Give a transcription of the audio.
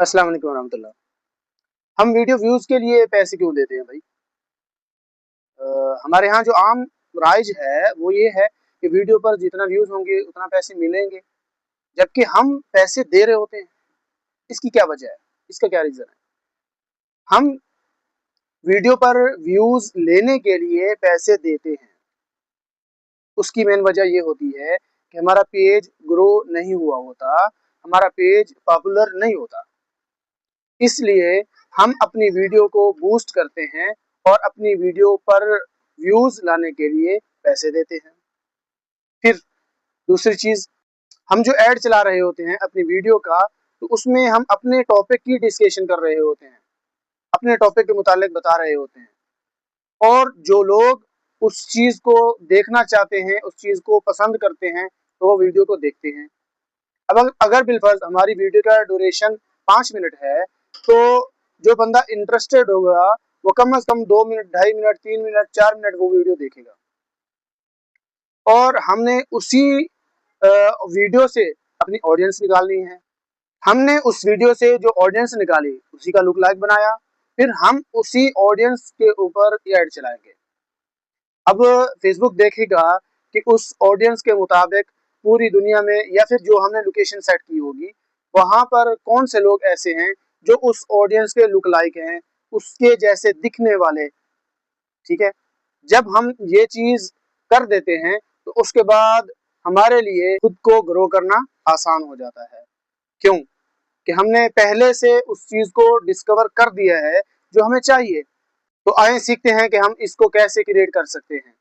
अस्सलाम वालेकुम वरहमतुल्लाह। हम वीडियो व्यूज के लिए पैसे क्यों देते हैं भाई? हमारे यहाँ जो आम राइज है वो ये है कि वीडियो पर जितना व्यूज होंगे उतना पैसे मिलेंगे, जबकि हम पैसे दे रहे होते हैं। इसकी क्या वजह है? इसका क्या रीजन है? हम वीडियो पर व्यूज लेने के लिए पैसे देते हैं। उसकी मेन वजह ये होती है कि हमारा पेज ग्रो नहीं हुआ होता, हमारा पेज पॉपुलर नहीं होता। इसलिए हम अपनी वीडियो को बूस्ट करते हैं और अपनी वीडियो पर व्यूज लाने के लिए पैसे देते हैं। फिर दूसरी चीज, हम जो ऐड चला रहे होते हैं अपनी वीडियो का, तो उसमें हम अपने टॉपिक की डिस्कशन कर रहे होते हैं, अपने टॉपिक के मुतालिक बता रहे होते हैं, और जो लोग उस चीज को देखना चाहते हैं, उस चीज को पसंद करते हैं, तो वो वीडियो को देखते हैं। अब अगर बिलफर्ज हमारी वीडियो का ड्यूरेशन 5 मिनट है, तो जो बंदा इंटरेस्टेड होगा वो कम से कम 2 मिनट, 2.5 मिनट, 3 मिनट, 4 मिनट वो वीडियो देखेगा। और हमने उसी वीडियो से अपनी ऑडियंस निकालनी है। हमने उस वीडियो से जो ऑडियंस निकाली उसी का लुक लाइक बनाया, फिर हम उसी ऑडियंस के ऊपर ऐड चलाएंगे। अब फेसबुक देखेगा कि उस ऑडियंस के मुताबिक पूरी दुनिया में, या फिर जो हमने लोकेशन सेट की होगी वहां पर कौन से लोग ऐसे हैं जो उस ऑडियंस के लुक लाइक हैं, उसके जैसे दिखने वाले। ठीक है, जब हम ये चीज कर देते हैं तो उसके बाद हमारे लिए खुद को ग्रो करना आसान हो जाता है। क्यों? कि हमने पहले से उस चीज को डिस्कवर कर दिया है जो हमें चाहिए। तो आइए सीखते हैं कि हम इसको कैसे क्रिएट कर सकते हैं।